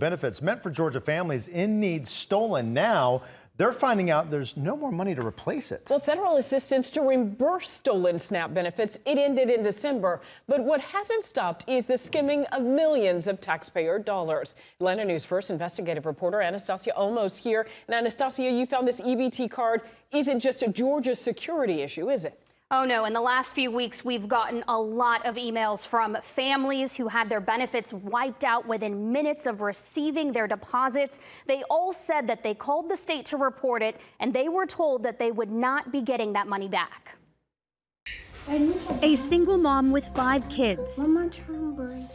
benefits meant for Georgia families in need stolen. Now they're finding out there's no more money to replace it. Well, federal assistance to reimburse stolen SNAP benefits, it ended in December. But what hasn't stopped is the skimming of millions of taxpayer dollars. Atlanta News First investigative reporter Anastasia Olmos here. And Anastasia, you found this EBT card isn't just a Georgia security issue, is it? Oh, no. In the last few weeks, we've gotten a lot of emails from families who had their benefits wiped out within minutes of receiving their deposits. They all said that they called the state to report it, and they were told that they would not be getting that money back. A single mom with 5 kids,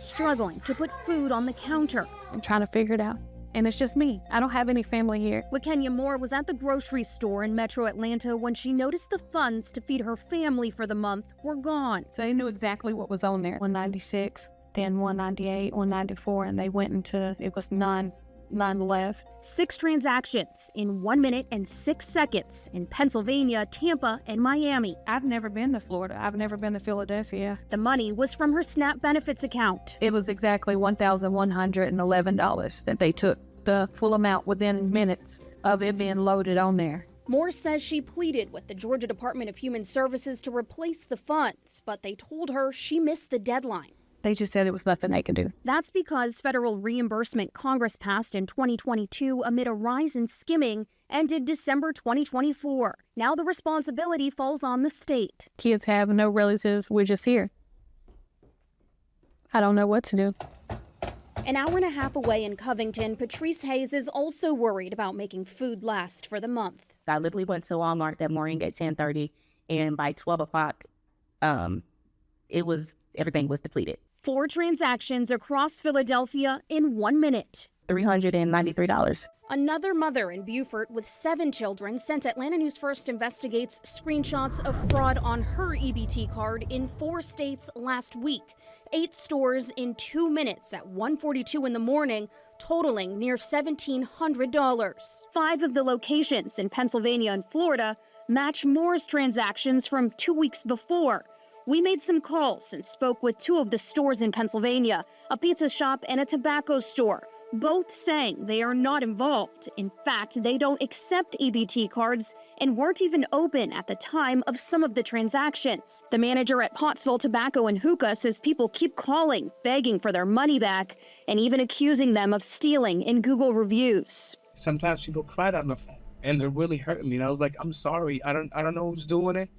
struggling to put food on the counter. I'm trying to figure it out. And it's just me. I don't have any family here. LaKenya Moore was at the grocery store in Metro Atlanta when she noticed the funds to feed her family for the month were gone. So they knew exactly what was on there. 196, then 198, 194, and they went into, it was none left. 6 transactions in 1 minute and 6 seconds in Pennsylvania, Tampa, and Miami. I've never been to Florida. I've never been to Philadelphia. The money was from her SNAP benefits account. It was exactly $1,111 that they took, the full amount within minutes of it being loaded on there. Moore says she pleaded with the Georgia Department of Human Services to replace the funds, but they told her she missed the deadline. They just said it was nothing they could do. That's because federal reimbursement Congress passed in 2022 amid a rise in skimming ended December 2024. Now the responsibility falls on the state. Kids have no relatives. We're just here. I don't know what to do. An hour and a half away in Covington, Patrice Hayes is also worried about making food last for the month. I literally went to Walmart that morning at 10:30, and by 12 o'clock, everything was depleted. 4 transactions across Philadelphia in 1 minute. $393. Another mother in Beaufort with 7 children sent Atlanta News First investigates screenshots of fraud on her EBT card in 4 states last week. 8 stores in 2 minutes at 1:42 in the morning, totaling near $1,700. 5 of the locations in Pennsylvania and Florida match Moore's transactions from 2 weeks before. We made some calls and spoke with 2 of the stores in Pennsylvania, a pizza shop and a tobacco store, both saying they are not involved. In fact, they don't accept EBT cards and weren't even open at the time of some of the transactions. The manager at Pottsville Tobacco and Hookah says people keep calling, begging for their money back, and even accusing them of stealing in Google reviews. Sometimes people cried on the phone, and they're really hurting me. And I was like, I'm sorry, I don't know who's doing it,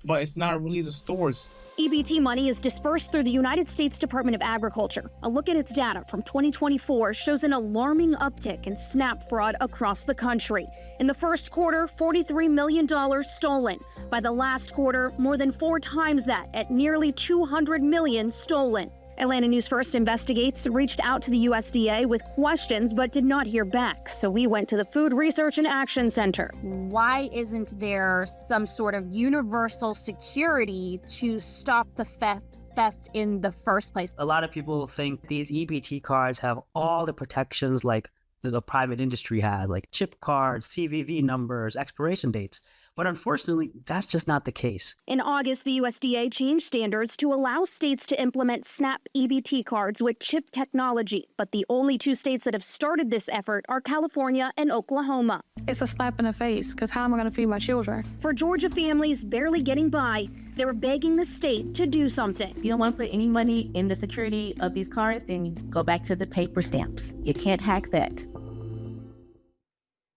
but it's not really the stores. EBT money is dispersed through the United States Department of Agriculture. A look at its data from 2024 shows an alarming uptick in SNAP fraud across the country. In the first quarter, $43 million stolen. By the last quarter, more than 4 times that, at nearly $200 million stolen. Atlanta News First investigates reached out to the USDA with questions but did not hear back, so we went to the Food Research and Action Center. Why isn't there some sort of universal security to stop the theft in the first place? A lot of people think these EBT cards have all the protections like the private industry has, like chip cards, CVV numbers, expiration dates. But unfortunately, that's just not the case. In August, the USDA changed standards to allow states to implement SNAP EBT cards with chip technology. But the only 2 states that have started this effort are California and Oklahoma. It's a slap in the face, because how am I going to feed my children? For Georgia families barely getting by, they were begging the state to do something. If you don't want to put any money in the security of these cards, then go back to the paper stamps. You can't hack that.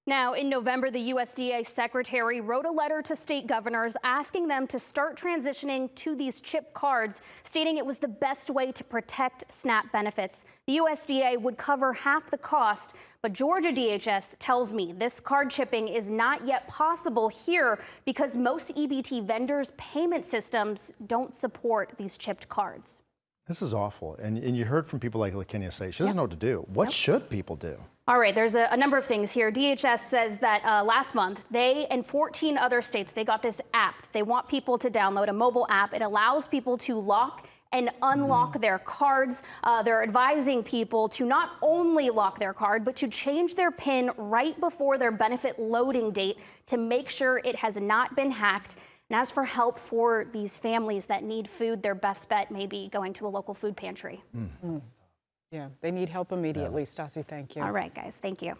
Now, in November, the USDA secretary wrote a letter to state governors asking them to start transitioning to these chip cards, stating it was the best way to protect SNAP benefits. The USDA would cover half the cost, but Georgia DHS tells me this card chipping is not yet possible here because most EBT vendors' payment systems don't support these chipped cards. This is awful. And you heard from people like LaKenya say she doesn't know what to do. What should people do? All right, there's a number of things here. DHS says that last month, they and 14 other states, they got this app. They want people to download a mobile app. It allows people to lock and unlock their cards. They're advising people to not only lock their card, but to change their PIN right before their benefit loading date to make sure it has not been hacked. And as for help for these families that need food, their best bet may be going to a local food pantry. Yeah, they need help immediately. Stassi, thank you. All right, guys. Thank you.